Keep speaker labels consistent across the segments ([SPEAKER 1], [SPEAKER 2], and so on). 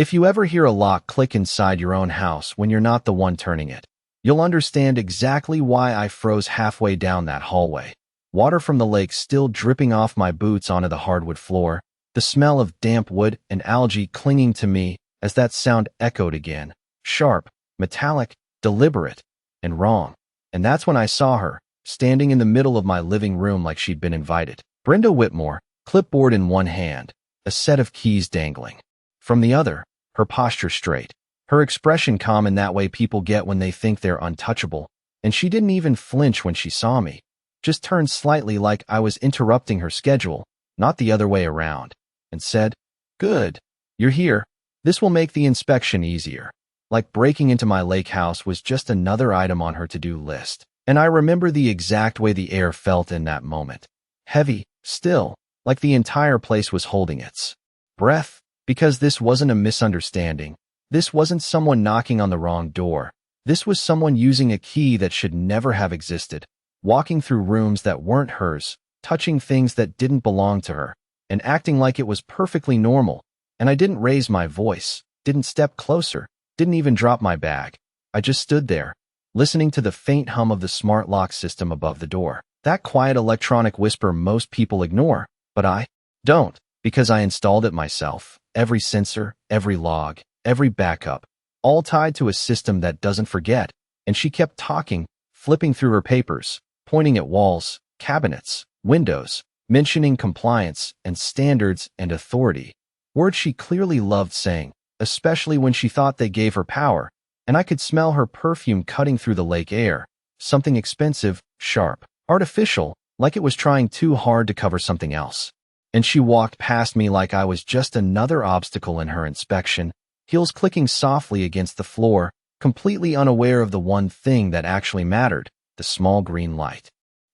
[SPEAKER 1] If you ever hear a lock click inside your own house when you're not the one turning it, you'll understand exactly why I froze halfway down that hallway. Water from the lake still dripping off my boots onto the hardwood floor, the smell of damp wood and algae clinging to me as that sound echoed again, sharp, metallic, deliberate, and wrong. And that's when I saw her, standing in the middle of my living room like she'd been invited. Brenda Whitmore, clipboard in one hand, a set of keys dangling. From the other, her posture straight, her expression calm in that way people get when they think they're untouchable, and she didn't even flinch when she saw me, just turned slightly like I was interrupting her schedule, not the other way around, and said, "Good, you're here. This will make the inspection easier." Like breaking into my lake house was just another item on her to-do list. And I remember the exact way the air felt in that moment. Heavy, still, like the entire place was holding its breath. Because this wasn't a misunderstanding. This wasn't someone knocking on the wrong door. This was someone using a key that should never have existed, walking through rooms that weren't hers, touching things that didn't belong to her, and acting like it was perfectly normal. And I didn't raise my voice, didn't step closer, didn't even drop my bag. I just stood there, listening to the faint hum of the smart lock system above the door. That quiet electronic whisper most people ignore, but I don't, because I installed it myself. Every sensor, every log, every backup, all tied to a system that doesn't forget. And she kept talking, flipping through her papers, pointing at walls, cabinets, windows, mentioning compliance and standards and authority. Words she clearly loved saying, especially when she thought they gave her power. And I could smell her perfume cutting through the lake air, something expensive, sharp, artificial, like it was trying too hard to cover something else. And she walked past me like I was just another obstacle in her inspection, heels clicking softly against the floor, completely unaware of the one thing that actually mattered, the small green light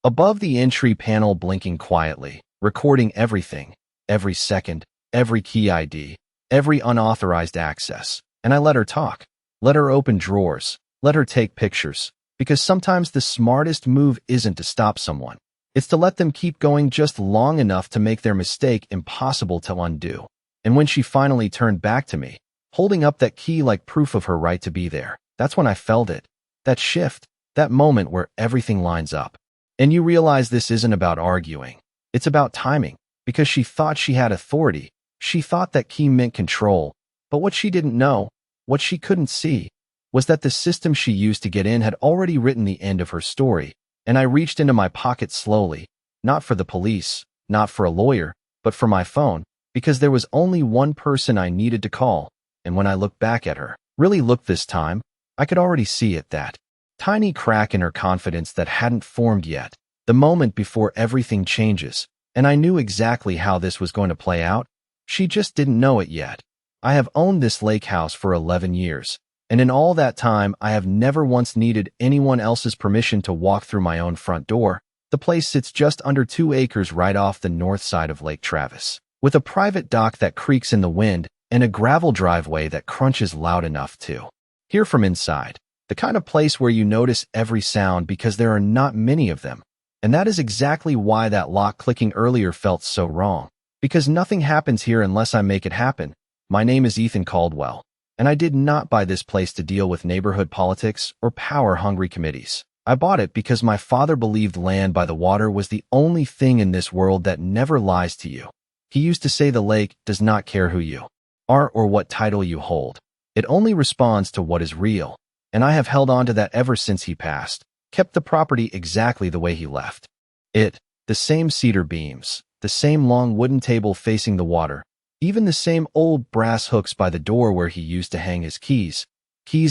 [SPEAKER 1] above the entry panel blinking quietly, recording everything, every second, every key ID, every unauthorized access. And I let her talk, let her open drawers, let her take pictures, because sometimes the smartest move isn't to stop someone. It's to let them keep going just long enough to make their mistake impossible to undo. And when she finally turned back to me, holding up that key like proof of her right to be there, that's when I felt it. That shift, that moment where everything lines up. And you realize this isn't about arguing. It's about timing, because she thought she had authority. She thought that key meant control. But what she didn't know, what she couldn't see, was that the system she used to get in had already written the end of her story. And I reached into my pocket slowly, not for the police, not for a lawyer, but for my phone, because there was only one person I needed to call. And when I looked back at her, really looked this time, I could already see it, that tiny crack in her confidence that hadn't formed yet, the moment before everything changes. And I knew exactly how this was going to play out. She just didn't know it yet. I have owned this lake house for 11 years. And in all that time, I have never once needed anyone else's permission to walk through my own front door. The place sits just under 2 acres right off the north side of Lake Travis, with a private dock that creaks in the wind and a gravel driveway that crunches loud enough to hear from inside. The kind of place where you notice every sound because there are not many of them. And that is exactly why that lock clicking earlier felt so wrong. Because nothing happens here unless I make it happen. My name is Ethan Caldwell. And I did not buy this place to deal with neighborhood politics or power-hungry committees. I bought it because my father believed land by the water was the only thing in this world that never lies to you. He used to say the lake does not care who you are or what title you hold. It only responds to what is real. And I have held on to that ever since he passed, kept the property exactly the way he left it, the same cedar beams, the same long wooden table facing the water, even the same old brass hooks by the door where he used to hang his keys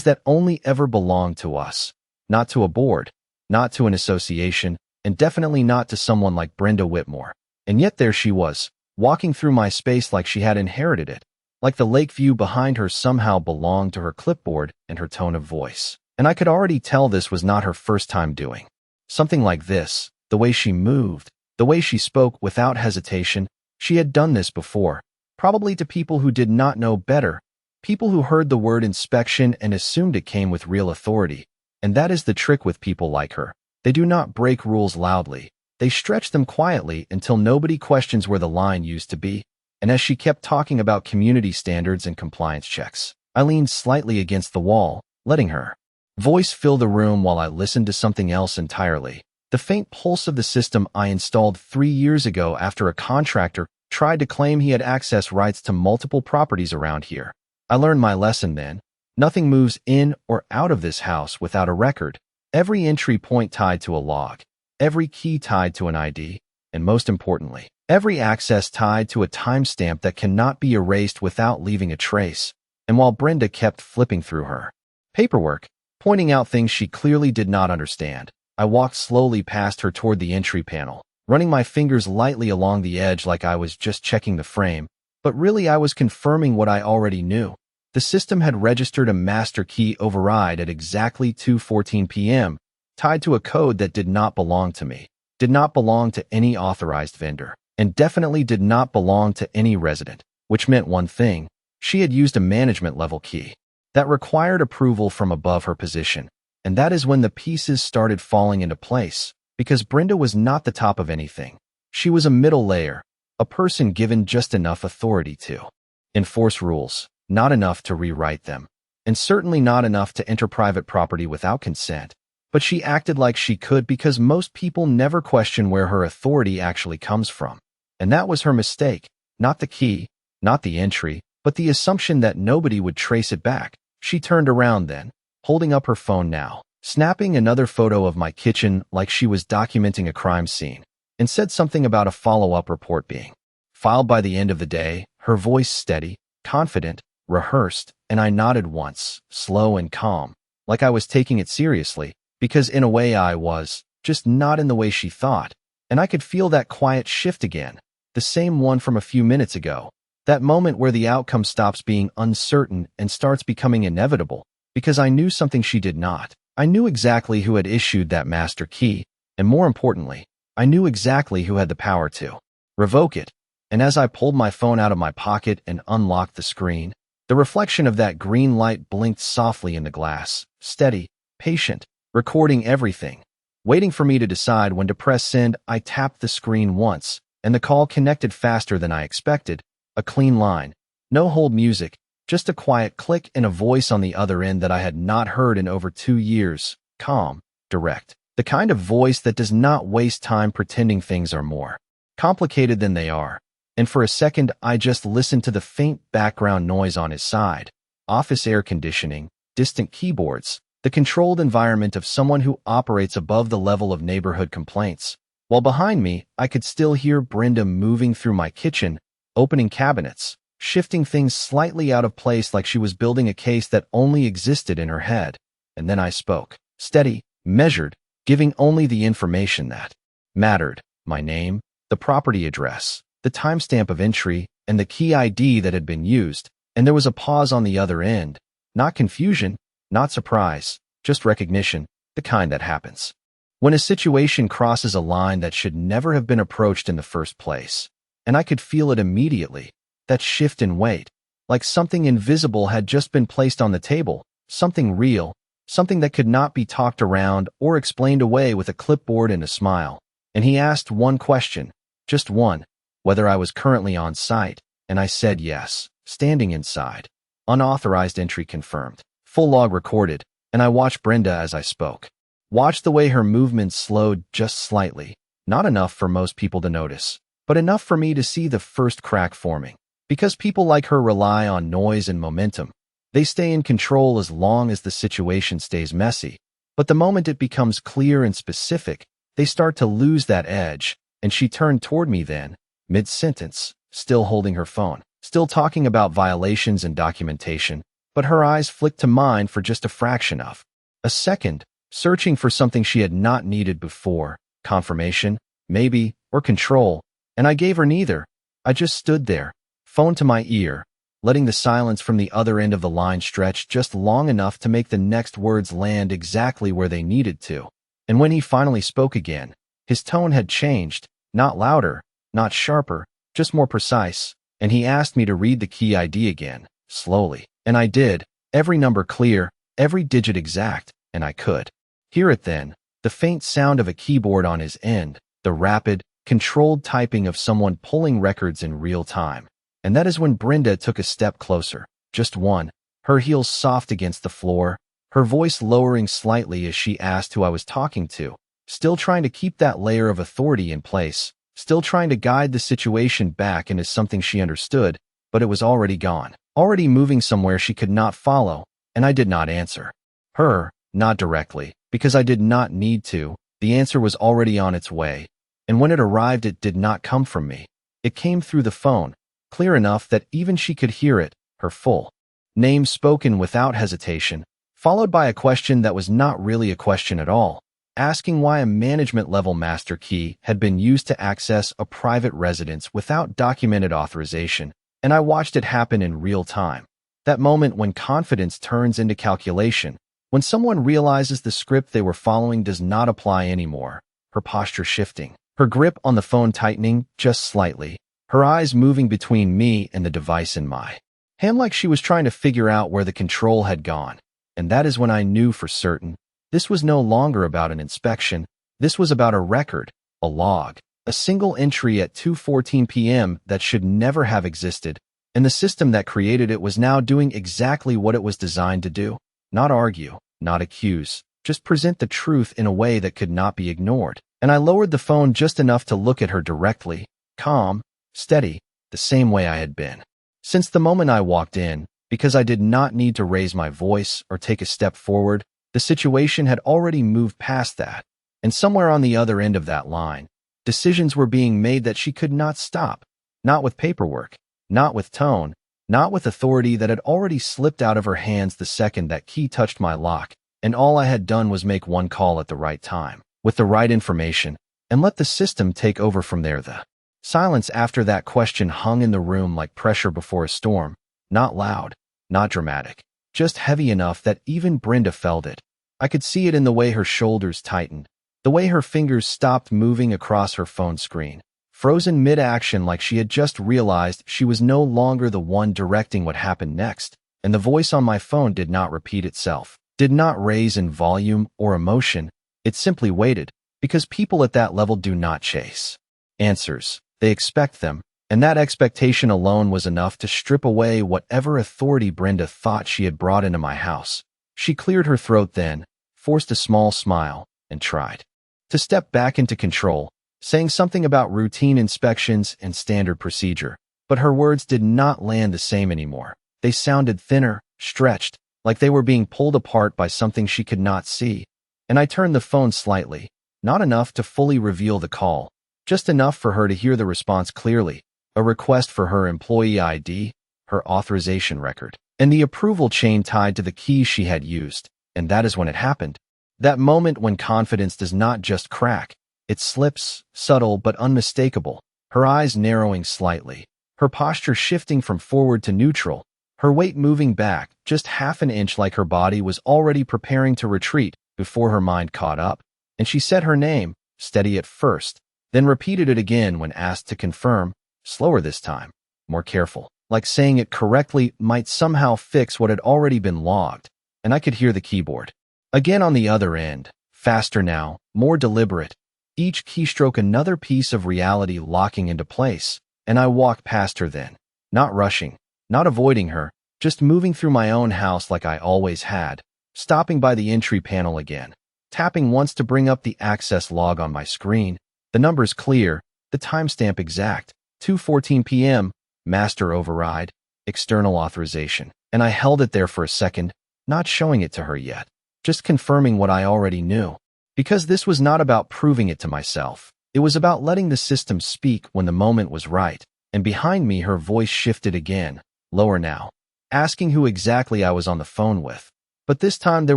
[SPEAKER 1] that only ever belonged to us, not to a board, not to an association, and definitely not to someone like Brenda Whitmore. And yet there she was, walking through my space like she had inherited it, like the lake view behind her somehow belonged to her clipboard and her tone of voice. And I could already tell this was not her first time doing something like this. The way she moved, the way she spoke without hesitation, she had done this before. Probably to people who did not know better, people who heard the word inspection and assumed it came with real authority. And that is the trick with people like her. They do not break rules loudly. They stretch them quietly until nobody questions where the line used to be. And as she kept talking about community standards and compliance checks, I leaned slightly against the wall, letting her voice fill the room while I listened to something else entirely. The faint pulse of the system I installed 3 years ago after a contractor tried to claim he had access rights to multiple properties around here. I learned my lesson then. Nothing moves in or out of this house without a record. Every entry point tied to a log, every key tied to an ID, and most importantly, every access tied to a timestamp that cannot be erased without leaving a trace. And while Brenda kept flipping through her paperwork, pointing out things she clearly did not understand, I walked slowly past her toward the entry panel, running my fingers lightly along the edge like I was just checking the frame, but really I was confirming what I already knew. The system had registered a master key override at exactly 2:14 p.m., tied to a code that did not belong to me, did not belong to any authorized vendor, and definitely did not belong to any resident, which meant one thing: she had used a management-level key that required approval from above her position. And that is when the pieces started falling into place, because Brenda was not the top of anything. She was a middle layer, a person given just enough authority to enforce rules, not enough to rewrite them, and certainly not enough to enter private property without consent. But she acted like she could because most people never question where her authority actually comes from. And that was her mistake, not the key, not the entry, but the assumption that nobody would trace it back. She turned around then, holding up her phone now, snapping another photo of my kitchen like she was documenting a crime scene, and said something about a follow-up report being filed by the end of the day, her voice steady, confident, rehearsed, and I nodded once, slow and calm, like I was taking it seriously, because in a way I was, just not in the way she thought. And I could feel that quiet shift again, the same one from a few minutes ago, that moment where the outcome stops being uncertain and starts becoming inevitable, because I knew something she did not. I knew exactly who had issued that master key, and more importantly, I knew exactly who had the power to revoke it. And as I pulled my phone out of my pocket and unlocked the screen, the reflection of that green light blinked softly in the glass, steady, patient, recording everything, waiting for me to decide when to press send. I tapped the screen once, and the call connected faster than I expected. A clean line, no hold music, just a quiet click and a voice on the other end that I had not heard in over 2 years, calm, direct, the kind of voice that does not waste time pretending things are more complicated than they are. And for a second, I just listened to the faint background noise on his side, office air conditioning, distant keyboards, the controlled environment of someone who operates above the level of neighborhood complaints. While behind me, I could still hear Brenda moving through my kitchen, opening cabinets, shifting things slightly out of place like she was building a case that only existed in her head. And then I spoke, steady, measured, giving only the information that mattered: my name, the property address, the timestamp of entry, and the key ID that had been used. And there was a pause on the other end. Not confusion, not surprise, just recognition, the kind that happens when a situation crosses a line that should never have been approached in the first place. And I could feel it immediately, that shift in weight, like something invisible had just been placed on the table, something real, something that could not be talked around or explained away with a clipboard and a smile. And he asked one question, just one: whether I was currently on site, and I said yes, standing inside. Unauthorized entry confirmed, full log recorded, and I watched Brenda as I spoke. Watched the way her movements slowed just slightly, not enough for most people to notice, but enough for me to see the first crack forming. Because people like her rely on noise and momentum. They stay in control as long as the situation stays messy. But the moment it becomes clear and specific, they start to lose that edge. And she turned toward me then, mid-sentence, still holding her phone, still talking about violations and documentation, but her eyes flicked to mine for just a fraction of a second, searching for something she had not needed before: confirmation, maybe, or control. And I gave her neither. I just stood there, phone to my ear, letting the silence from the other end of the line stretch just long enough to make the next words land exactly where they needed to. And when he finally spoke again, his tone had changed, not louder, not sharper, just more precise. And he asked me to read the key ID again, slowly. And I did, every number clear, every digit exact, and I could hear it then, the faint sound of a keyboard on his end, the rapid, controlled typing of someone pulling records in real time. And that is when Brenda took a step closer. Just one, her heels soft against the floor, her voice lowering slightly as she asked who I was talking to, still trying to keep that layer of authority in place, still trying to guide the situation back into something she understood, but it was already gone, already moving somewhere she could not follow, and I did not answer her, not directly, because I did not need to. The answer was already on its way, and when it arrived, it did not come from me. It came through the phone, clear enough that even she could hear it, her full name spoken without hesitation, followed by a question that was not really a question at all, asking why a management-level master key had been used to access a private residence without documented authorization, and I watched it happen in real time. That moment when confidence turns into calculation, when someone realizes the script they were following does not apply anymore, her posture shifting, her grip on the phone tightening just slightly, her eyes moving between me and the device in my hand like she was trying to figure out where the control had gone. And that is when I knew for certain this was no longer about an inspection. This was about a record, a log, a single entry at 2:14 p.m. that should never have existed, and the system that created it was now doing exactly what it was designed to do. Not argue, not accuse, just present the truth in a way that could not be ignored. And I lowered the phone just enough to look at her directly, calm, steady, the same way I had been since the moment I walked in, because I did not need to raise my voice or take a step forward. The situation had already moved past that, and somewhere on the other end of that line, decisions were being made that she could not stop, not with paperwork, not with tone, not with authority that had already slipped out of her hands the second that key touched my lock, and all I had done was make one call at the right time, with the right information, and let the system take over from there. The silence after that question hung in the room like pressure before a storm, not loud, not dramatic, just heavy enough that even Brenda felt it. I could see it in the way her shoulders tightened, the way her fingers stopped moving across her phone screen, frozen mid-action like she had just realized she was no longer the one directing what happened next, and the voice on my phone did not repeat itself, did not raise in volume or emotion. It simply waited, because people at that level do not chase answers. They expect them, and that expectation alone was enough to strip away whatever authority Brenda thought she had brought into my house. She cleared her throat then, forced a small smile, and tried to step back into control, saying something about routine inspections and standard procedure. But her words did not land the same anymore. They sounded thinner, stretched, like they were being pulled apart by something she could not see. And I turned the phone slightly, not enough to fully reveal the call, just enough for her to hear the response clearly, a request for her employee ID, her authorization record, and the approval chain tied to the keys she had used. And that is when it happened. That moment when confidence does not just crack, it slips, subtle but unmistakable, her eyes narrowing slightly, her posture shifting from forward to neutral, her weight moving back just half an inch like her body was already preparing to retreat before her mind caught up. And she said her name, steady at first, then repeated it again when asked to confirm, slower this time, more careful, like saying it correctly might somehow fix what had already been logged. And I could hear the keyboard again on the other end, faster now, more deliberate, each keystroke another piece of reality locking into place. And I walked past her then, not rushing, not avoiding her, just moving through my own house like I always had, stopping by the entry panel again, tapping once to bring up the access log on my screen, the numbers clear, the timestamp exact, 2:14 p.m., master override, external authorization. And I held it there for a second, not showing it to her yet, just confirming what I already knew. Because this was not about proving it to myself. It was about letting the system speak when the moment was right. And behind me her voice shifted again, lower now, asking who exactly I was on the phone with. But this time there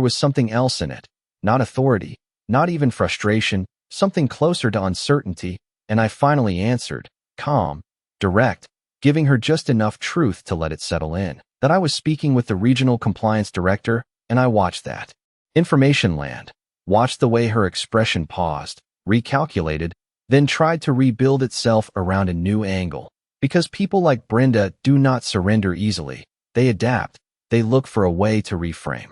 [SPEAKER 1] was something else in it. Not authority, not even frustration, something closer to uncertainty. And I finally answered, calm, direct, giving her just enough truth to let it settle in, that I was speaking with the regional compliance director. And I watched that information land, watched the way her expression paused, recalculated, then tried to rebuild itself around a new angle. Because people like Brenda do not surrender easily. They adapt. They look for a way to reframe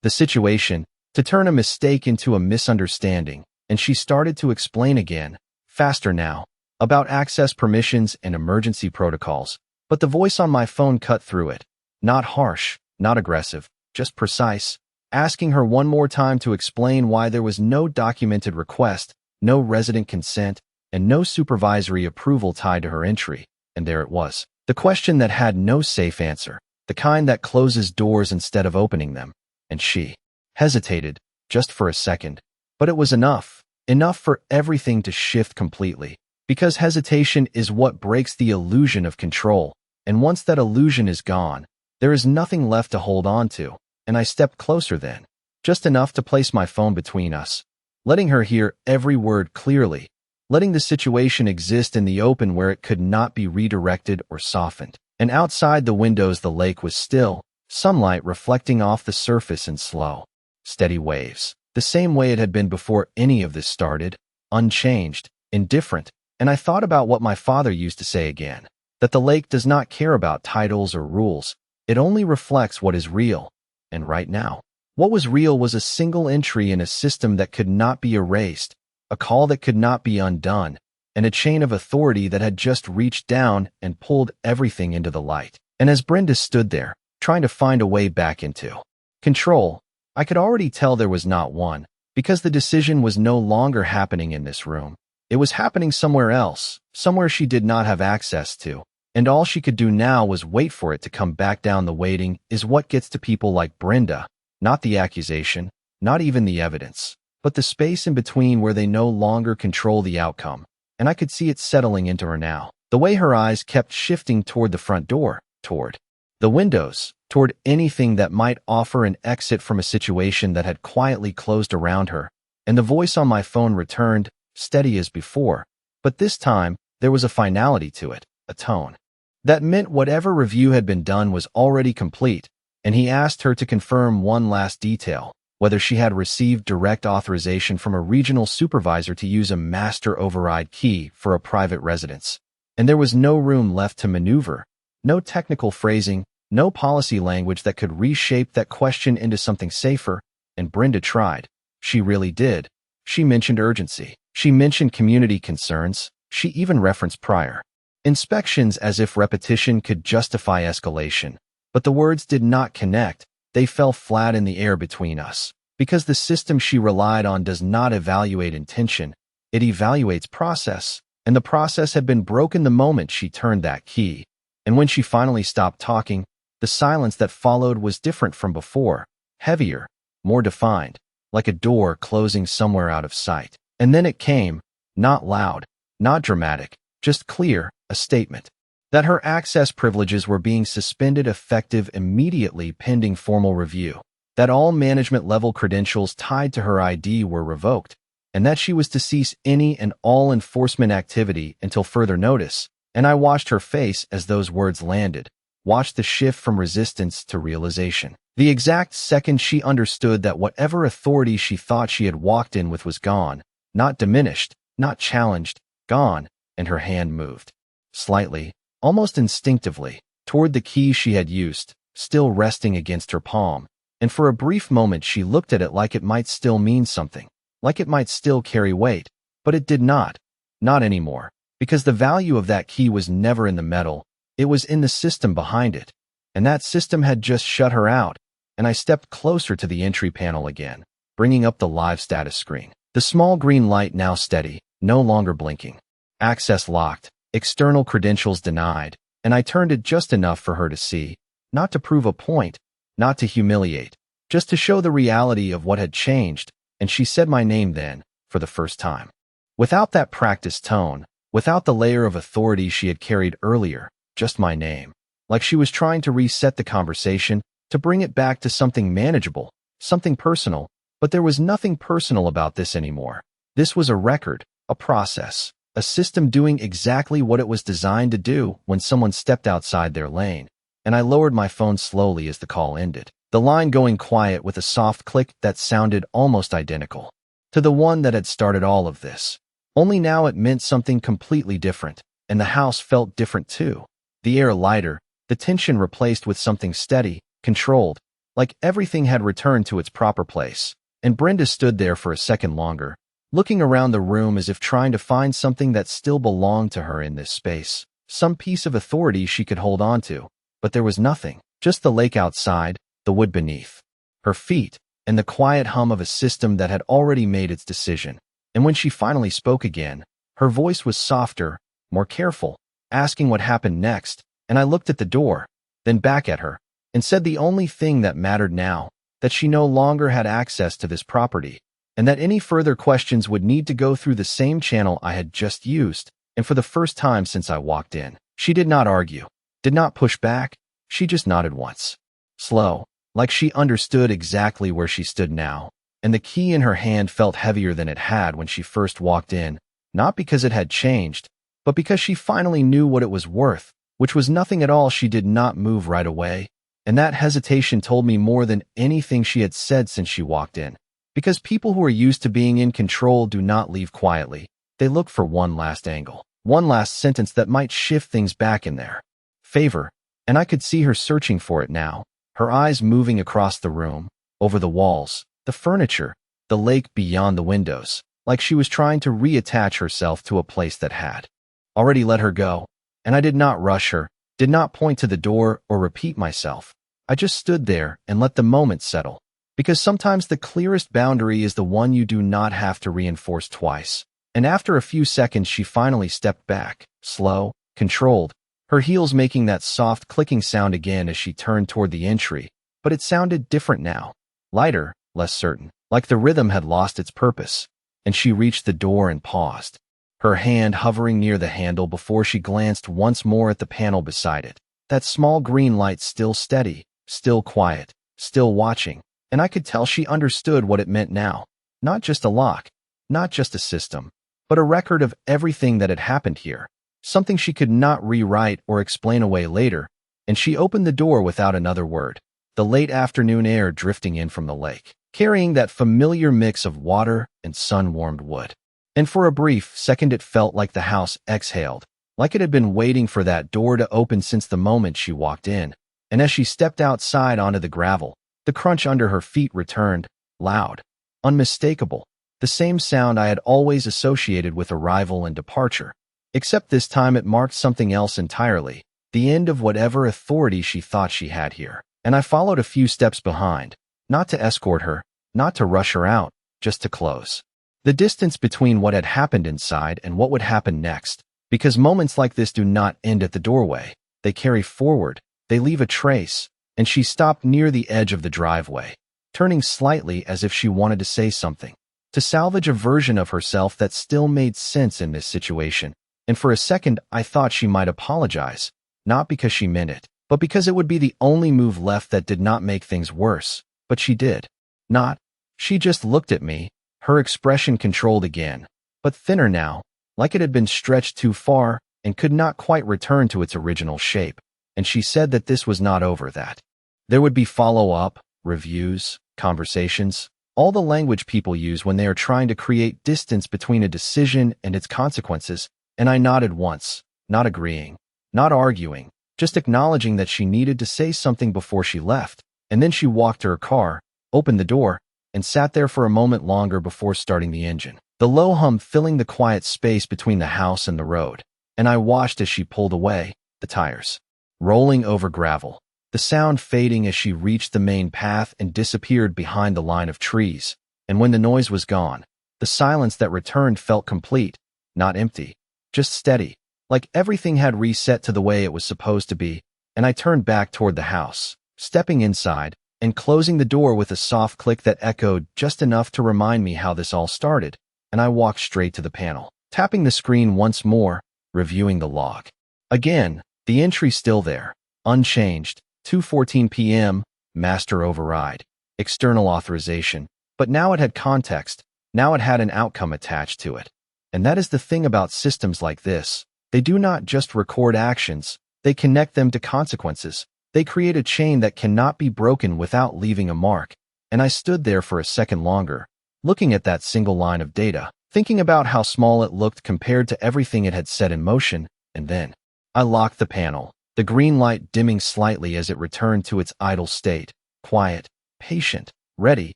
[SPEAKER 1] the situation, to turn a mistake into a misunderstanding. And she started to explain again, faster now, about access permissions and emergency protocols. But the voice on my phone cut through it. Not harsh, not aggressive, just precise, asking her one more time to explain why there was no documented request, no resident consent, and no supervisory approval tied to her entry. And there it was. The question that had no safe answer, the kind that closes doors instead of opening them. And she hesitated, just for a second. But it was enough. Enough for everything to shift completely. Because hesitation is what breaks the illusion of control. And once that illusion is gone, there is nothing left to hold on to. And I stepped closer then. Just enough to place my phone between us. Letting her hear every word clearly. Letting the situation exist in the open where it could not be redirected or softened. And outside the windows the lake was still, sunlight reflecting off the surface in slow, steady waves. The same way it had been before any of this started, unchanged, indifferent. And I thought about what my father used to say again, that the lake does not care about titles or rules. It only reflects what is real. And right now, what was real was a single entry in a system that could not be erased, a call that could not be undone, and a chain of authority that had just reached down and pulled everything into the light. And as Brenda stood there, trying to find a way back into control, I could already tell there was not one, because the decision was no longer happening in this room. It was happening somewhere else, somewhere she did not have access to. And all she could do now was wait for it to come back down. The waiting is what gets to people like Brenda, not the accusation, not even the evidence, but the space in between where they no longer control the outcome. And I could see it settling into her now. The way her eyes kept shifting toward the front door, toward the windows, toward anything that might offer an exit from a situation that had quietly closed around her. And the voice on my phone returned, steady as before. But this time, there was a finality to it, a tone. That meant whatever review had been done was already complete, and he asked her to confirm one last detail, whether she had received direct authorization from a regional supervisor to use a master override key for a private residence. And there was no room left to maneuver, no technical phrasing, no policy language that could reshape that question into something safer, and Brenda tried. She really did. She mentioned urgency. She mentioned community concerns. She even referenced prior inspections as if repetition could justify escalation. But the words did not connect. They fell flat in the air between us. Because the system she relied on does not evaluate intention, it evaluates process. And the process had been broken the moment she turned that key. And when she finally stopped talking, the silence that followed was different from before, heavier, more defined, like a door closing somewhere out of sight. And then it came, not loud, not dramatic, just clear, a statement that her access privileges were being suspended effective immediately pending formal review, that all management-level credentials tied to her ID were revoked, and that she was to cease any and all enforcement activity until further notice. And I watched her face as those words landed, watched the shift from resistance to realization. The exact second she understood that whatever authority she thought she had walked in with was gone, not diminished, not challenged, gone, and her hand moved. Slightly, almost instinctively, toward the key she had used, still resting against her palm, and for a brief moment she looked at it like it might still mean something, like it might still carry weight, but it did not. Not anymore, because the value of that key was never in the metal, it was in the system behind it, and that system had just shut her out, and I stepped closer to the entry panel again, bringing up the live status screen. The small green light now steady, no longer blinking. Access locked. External credentials denied, and I turned it just enough for her to see, not to prove a point, not to humiliate, just to show the reality of what had changed, and she said my name then, for the first time. Without that practiced tone, without the layer of authority she had carried earlier, just my name, like she was trying to reset the conversation, to bring it back to something manageable, something personal, but there was nothing personal about this anymore. This was a record, a process. A system doing exactly what it was designed to do when someone stepped outside their lane. And I lowered my phone slowly as the call ended, the line going quiet with a soft click that sounded almost identical to the one that had started all of this. Only now it meant something completely different, and the house felt different too. The air lighter, the tension replaced with something steady, controlled, like everything had returned to its proper place. And Brenda stood there for a second longer, looking around the room as if trying to find something that still belonged to her in this space. some piece of authority she could hold on to. But there was nothing, just the lake outside, the wood beneath her feet, and the quiet hum of a system that had already made its decision. And when she finally spoke again, her voice was softer, more careful, asking what happened next, and I looked at the door, then back at her, and said the only thing that mattered now, that she no longer had access to this property, and that any further questions would need to go through the same channel I had just used. And for the first time since I walked in, she did not argue, did not push back, she just nodded once. Slow, like she understood exactly where she stood now, and the key in her hand felt heavier than it had when she first walked in, not because it had changed, but because she finally knew what it was worth, which was nothing at all. She did not move right away, and that hesitation told me more than anything she had said since she walked in. Because people who are used to being in control do not leave quietly. They look for one last angle, one last sentence that might shift things back in their favor, and I could see her searching for it now, her eyes moving across the room, over the walls, the furniture, the lake beyond the windows, like she was trying to reattach herself to a place that had already let her go. And I did not rush her, did not point to the door or repeat myself. I just stood there and let the moment settle. Because sometimes the clearest boundary is the one you do not have to reinforce twice. And after a few seconds, she finally stepped back, slow, controlled, her heels making that soft clicking sound again as she turned toward the entry. But it sounded different now, lighter, less certain, like the rhythm had lost its purpose. And she reached the door and paused, her hand hovering near the handle before she glanced once more at the panel beside it. That small green light still steady, still quiet, still watching. And I could tell she understood what it meant now. Not just a lock, not just a system, but a record of everything that had happened here. Something she could not rewrite or explain away later. And she opened the door without another word. The late afternoon air drifting in from the lake, carrying that familiar mix of water and sun-warmed wood. And for a brief second it felt like the house exhaled, like it had been waiting for that door to open since the moment she walked in. And as she stepped outside onto the gravel, the crunch under her feet returned, loud, unmistakable, the same sound I had always associated with arrival and departure. Except this time it marked something else entirely, the end of whatever authority she thought she had here. And I followed a few steps behind, not to escort her, not to rush her out, just to close the distance between what had happened inside and what would happen next. Because moments like this do not end at the doorway, they carry forward, they leave a trace. And she stopped near the edge of the driveway, turning slightly as if she wanted to say something, to salvage a version of herself that still made sense in this situation. And for a second, I thought she might apologize, not because she meant it, but because it would be the only move left that did not make things worse. But she did not. She just looked at me, her expression controlled again, but thinner now, like it had been stretched too far and could not quite return to its original shape. And she said that this was not over, that there would be follow-up, reviews, conversations, all the language people use when they are trying to create distance between a decision and its consequences. And I nodded once, not agreeing, not arguing, just acknowledging that she needed to say something before she left. And then she walked to her car, opened the door, and sat there for a moment longer before starting the engine, the low hum filling the quiet space between the house and the road. And I watched as she pulled away, the tires rolling over gravel, the sound fading as she reached the main path and disappeared behind the line of trees. And when the noise was gone, the silence that returned felt complete, not empty, just steady, like everything had reset to the way it was supposed to be. And I turned back toward the house, stepping inside and closing the door with a soft click that echoed just enough to remind me how this all started. And I walked straight to the panel, tapping the screen once more, reviewing the log. Again, the entry still there, unchanged, 2:14 p.m., master override, external authorization, but now it had context, now it had an outcome attached to it. And that is the thing about systems like this. They do not just record actions, they connect them to consequences. They create a chain that cannot be broken without leaving a mark. And I stood there for a second longer, looking at that single line of data, thinking about how small it looked compared to everything it had set in motion. And then I locked the panel, the green light dimming slightly as it returned to its idle state, quiet, patient, ready,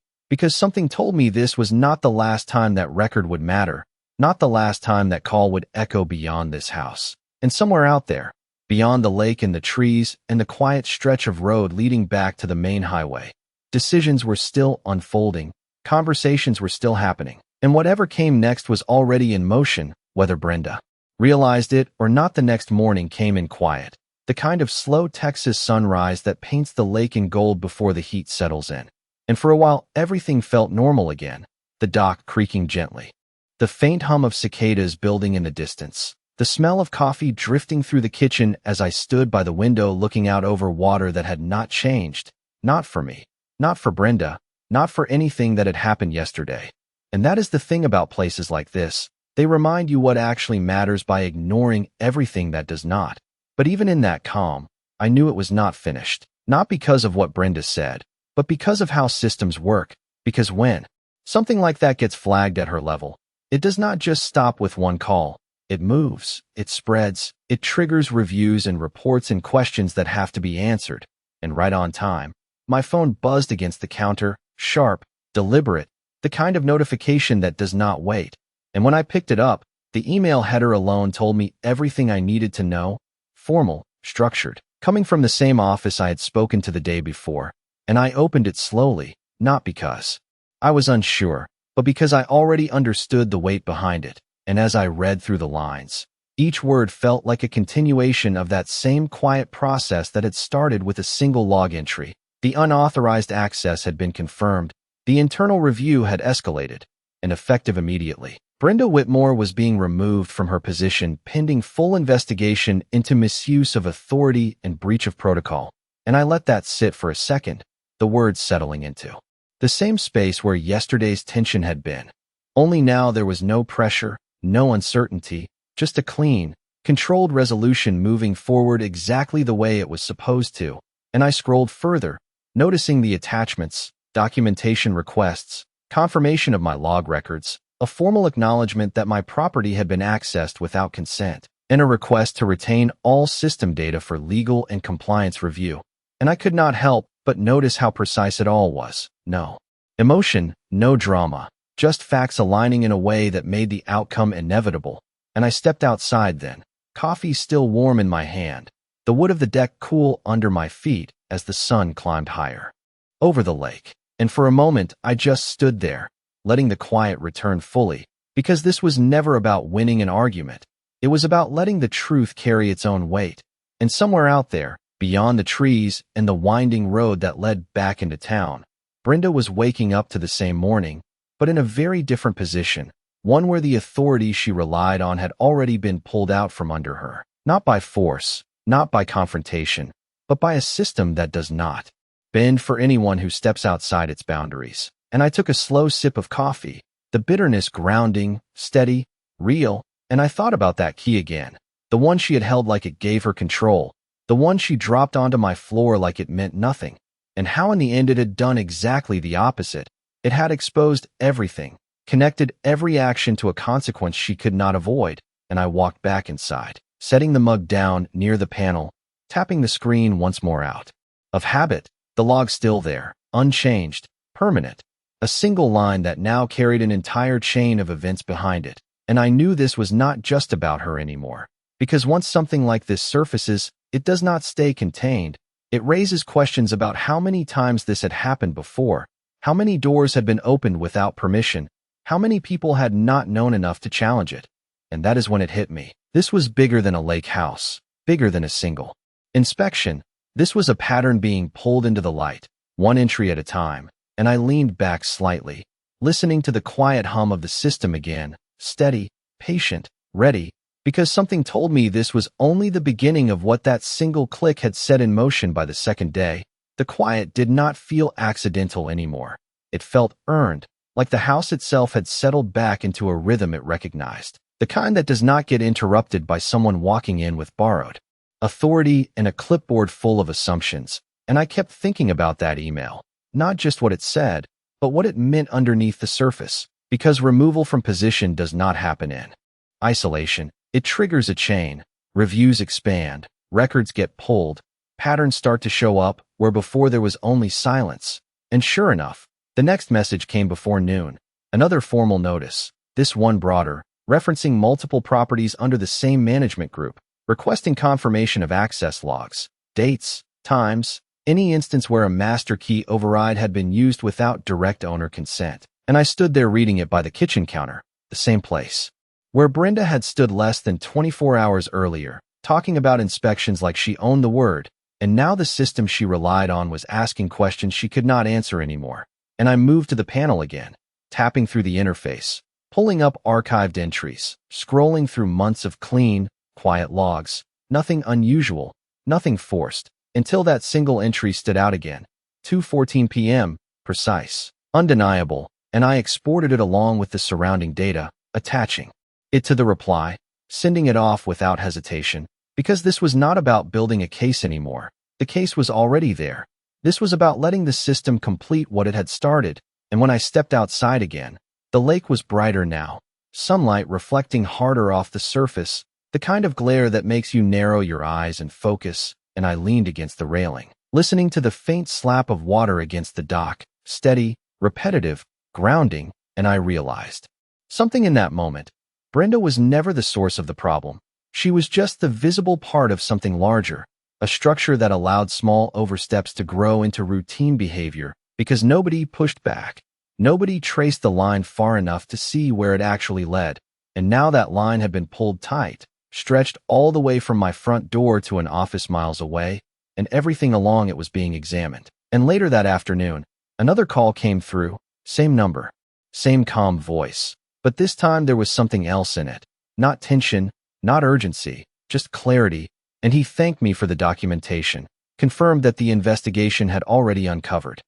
[SPEAKER 1] because something told me this was not the last time that record would matter, not the last time that call would echo beyond this house. And somewhere out there, beyond the lake and the trees and the quiet stretch of road leading back to the main highway, decisions were still unfolding, conversations were still happening, and whatever came next was already in motion, whether Brenda realized it or not. The next morning came in quiet, the kind of slow Texas sunrise that paints the lake in gold before the heat settles in. And for a while, everything felt normal again, the dock creaking gently, the faint hum of cicadas building in the distance, the smell of coffee drifting through the kitchen as I stood by the window looking out over water that had not changed, not for me, not for Brenda, not for anything that had happened yesterday. And that is the thing about places like this. They remind you what actually matters by ignoring everything that does not. But even in that calm, I knew it was not finished, not because of what Brenda said, but because of how systems work, because when something like that gets flagged at her level, it does not just stop with one call. It moves, it spreads, it triggers reviews and reports and questions that have to be answered. And right on time, my phone buzzed against the counter, sharp, deliberate, the kind of notification that does not wait. And when I picked it up, the email header alone told me everything I needed to know, formal, structured, coming from the same office I had spoken to the day before. And I opened it slowly, not because I was unsure, but because I already understood the weight behind it. And as I read through the lines, each word felt like a continuation of that same quiet process that had started with a single log entry. The unauthorized access had been confirmed, the internal review had escalated, and effective immediately. Brenda Whitmore was being removed from her position pending full investigation into misuse of authority and breach of protocol. And I let that sit for a second, the words settling into the same space where yesterday's tension had been. Only now there was no pressure, no uncertainty, just a clean, controlled resolution moving forward exactly the way it was supposed to. And I scrolled further, noticing the attachments, documentation requests, confirmation of my log records, a formal acknowledgement that my property had been accessed without consent, and a request to retain all system data for legal and compliance review. And I could not help but notice how precise it all was. No emotion, no drama, just facts aligning in a way that made the outcome inevitable. And I stepped outside then, coffee still warm in my hand, the wood of the deck cool under my feet as the sun climbed higher over the lake. And for a moment, I just stood there, letting the quiet return fully, because this was never about winning an argument. It was about letting the truth carry its own weight. And somewhere out there, beyond the trees and the winding road that led back into town, Brenda was waking up to the same morning, but in a very different position, one where the authority she relied on had already been pulled out from under her, not by force, not by confrontation, but by a system that does not bend for anyone who steps outside its boundaries. And I took a slow sip of coffee, the bitterness grounding, steady, real, and I thought about that key again, the one she had held like it gave her control, the one she dropped onto my floor like it meant nothing, and how in the end it had done exactly the opposite. It had exposed everything, connected every action to a consequence she could not avoid. And I walked back inside, setting the mug down near the panel, tapping the screen once more out of habit, the log still there, unchanged, permanent, a single line that now carried an entire chain of events behind it. And I knew this was not just about her anymore, because once something like this surfaces, it does not stay contained. It raises questions about how many times this had happened before, how many doors had been opened without permission, how many people had not known enough to challenge it. And that is when it hit me. This was bigger than a lake house, bigger than a single inspection. This was a pattern being pulled into the light, one entry at a time. And I leaned back slightly, listening to the quiet hum of the system again, steady, patient, ready, because something told me this was only the beginning of what that single click had set in motion by the second day. The quiet did not feel accidental anymore. It felt earned, like the house itself had settled back into a rhythm it recognized, the kind that does not get interrupted by someone walking in with borrowed authority and a clipboard full of assumptions. And I kept thinking about that email, not just what it said, but what it meant underneath the surface, because removal from position does not happen in isolation. It triggers a chain, reviews expand, records get pulled, patterns start to show up where before there was only silence. And sure enough, the next message came before noon, another formal notice, this one broader, referencing multiple properties under the same management group. requesting confirmation of access logs, dates, times, any instance where a master key override had been used without direct owner consent. And I stood there reading it by the kitchen counter, the same place where Brenda had stood less than 24 hours earlier, talking about inspections like she owned the word, and now the system she relied on was asking questions she could not answer anymore. And I moved to the panel again, tapping through the interface, pulling up archived entries, scrolling through months of clean, quiet logs, nothing unusual, nothing forced, until that single entry stood out again. 2:14 p.m., precise, undeniable, and I exported it along with the surrounding data, attaching it to the reply, sending it off without hesitation, because this was not about building a case anymore. The case was already there. This was about letting the system complete what it had started, and when I stepped outside again, the lake was brighter now, sunlight reflecting harder off the surface, the kind of glare that makes you narrow your eyes and focus, and I leaned against the railing, listening to the faint slap of water against the dock, steady, repetitive, grounding, and I realized something in that moment. Brenda was never the source of the problem. She was just the visible part of something larger, a structure that allowed small oversteps to grow into routine behavior because nobody pushed back. Nobody traced the line far enough to see where it actually led, and now that line had been pulled tight, stretched all the way from my front door to an office miles away, and everything along it was being examined. And later that afternoon, another call came through, same number, same calm voice. But this time there was something else in it. Not tension, not urgency, just clarity, and he thanked me for the documentation, confirmed that the investigation had already uncovered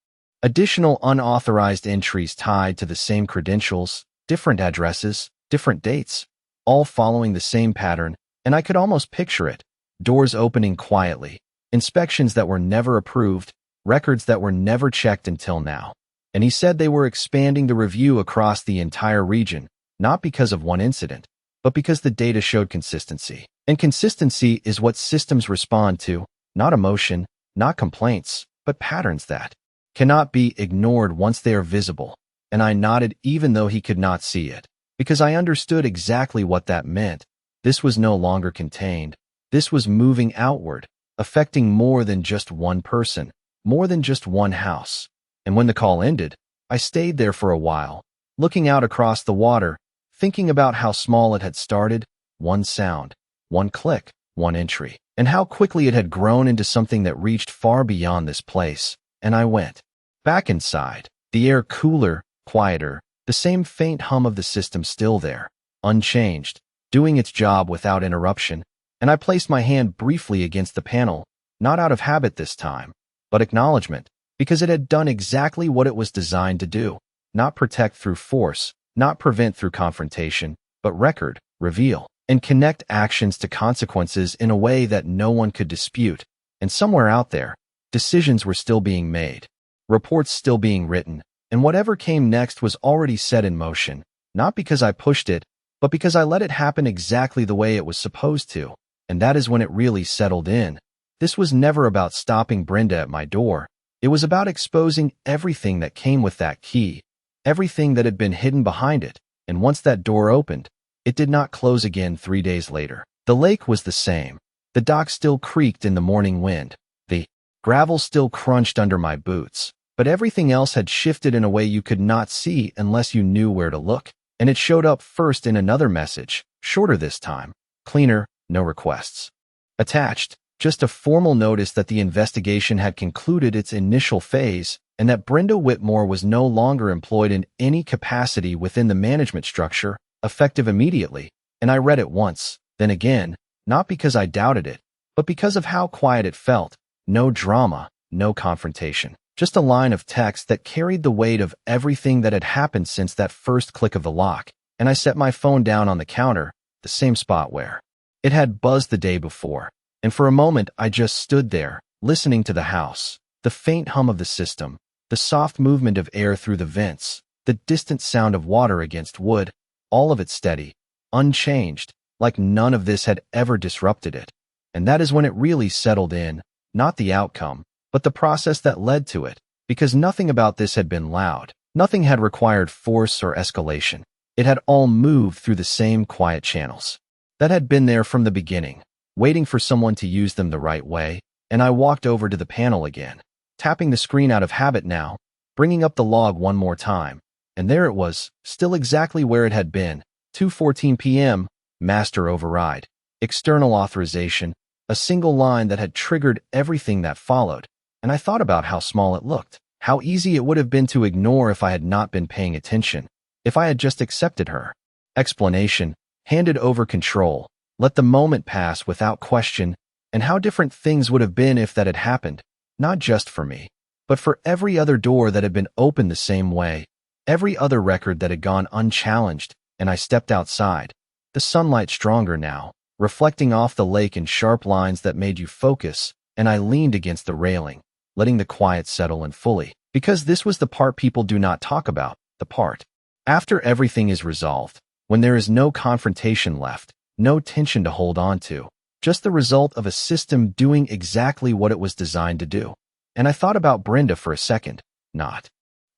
[SPEAKER 1] additional unauthorized entries tied to the same credentials, different addresses, different dates, all following the same pattern, and I could almost picture it. Doors opening quietly, inspections that were never approved, records that were never checked until now. And he said they were expanding the review across the entire region, not because of one incident, but because the data showed consistency. And consistency is what systems respond to, not emotion, not complaints, but patterns that cannot be ignored once they are visible. And I nodded even though he could not see it, because I understood exactly what that meant. This was no longer contained. This was moving outward, affecting more than just one person, more than just one house. And when the call ended, I stayed there for a while, looking out across the water, thinking about how small it had started, one sound, one click, one entry, and how quickly it had grown into something that reached far beyond this place. And I went back inside, the air cooler, quieter, the same faint hum of the system still there, unchanged, doing its job without interruption, and I placed my hand briefly against the panel, not out of habit this time, but acknowledgement, because it had done exactly what it was designed to do, not protect through force, not prevent through confrontation, but record, reveal, and connect actions to consequences in a way that no one could dispute. And somewhere out there, decisions were still being made, reports still being written, and whatever came next was already set in motion, not because I pushed it, but because I let it happen exactly the way it was supposed to. And that is when it really settled in. This was never about stopping Brenda at my door. It was about exposing everything that came with that key, everything that had been hidden behind it, and once that door opened, it did not close again 3 days later. The lake was the same. The dock still creaked in the morning wind. The gravel still crunched under my boots, but everything else had shifted in a way you could not see unless you knew where to look. And it showed up first in another message, shorter this time, cleaner, no requests attached. Just a formal notice that the investigation had concluded its initial phase and that Brenda Whitmore was no longer employed in any capacity within the management structure, effective immediately. And I read it once, then again, not because I doubted it, but because of how quiet it felt. No drama, no confrontation. Just a line of text that carried the weight of everything that had happened since that first click of the lock. And I set my phone down on the counter, the same spot where it had buzzed the day before. And for a moment, I just stood there, listening to the house, the faint hum of the system, the soft movement of air through the vents, the distant sound of water against wood, all of it steady, unchanged, like none of this had ever disrupted it. And that is when it really settled in, not the outcome, but the process that led to it, because nothing about this had been loud, nothing had required force or escalation. It had all moved through the same quiet channels that had been there from the beginning. waiting for someone to use them the right way, and I walked over to the panel again, tapping the screen out of habit now, bringing up the log one more time, and there it was, still exactly where it had been, 2:14 p.m., master override, external authorization, a single line that had triggered everything that followed, and I thought about how small it looked, how easy it would have been to ignore if I had not been paying attention, if I had just accepted her explanation, handed over control, let the moment pass without question, and how different things would have been if that had happened, not just for me, but for every other door that had been opened the same way, every other record that had gone unchallenged, and I stepped outside, the sunlight stronger now, reflecting off the lake in sharp lines that made you focus, and I leaned against the railing, letting the quiet settle in fully, because this was the part people do not talk about, the part after everything is resolved, when there is no confrontation left, no tension to hold on to, just the result of a system doing exactly what it was designed to do. And I thought about Brenda for a second, not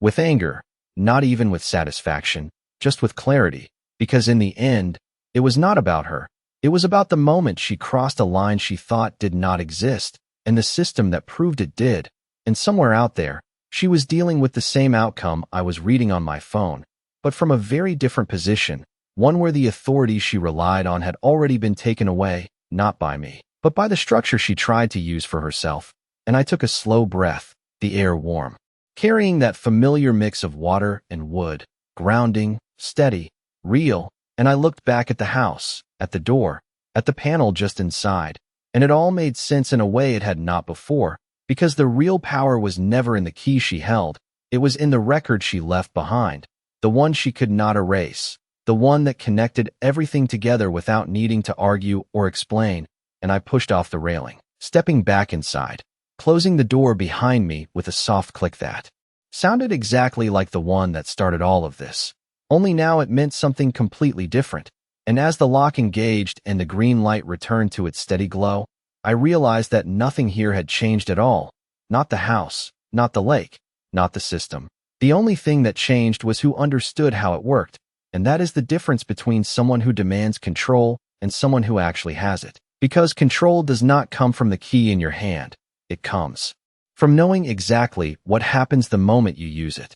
[SPEAKER 1] with anger, not even with satisfaction, just with clarity, because in the end, it was not about her. It was about the moment she crossed a line she thought did not exist, and the system that proved it did. And somewhere out there, she was dealing with the same outcome I was reading on my phone, but from a very different position, one where the authority she relied on had already been taken away, not by me, but by the structure she tried to use for herself. And I took a slow breath, the air warm, carrying that familiar mix of water and wood, grounding, steady, real, and I looked back at the house, at the door, at the panel just inside, and it all made sense in a way it had not before, because the real power was never in the key she held, it was in the record she left behind, the one she could not erase, the one that connected everything together without needing to argue or explain, and I pushed off the railing, stepping back inside, closing the door behind me with a soft click that sounded exactly like the one that started all of this. Only now it meant something completely different, and as the lock engaged and the green light returned to its steady glow, I realized that nothing here had changed at all, not the house, not the lake, not the system. The only thing that changed was who understood how it worked, and that is the difference between someone who demands control and someone who actually has it. Because control does not come from the key in your hand, it comes from knowing exactly what happens the moment you use it.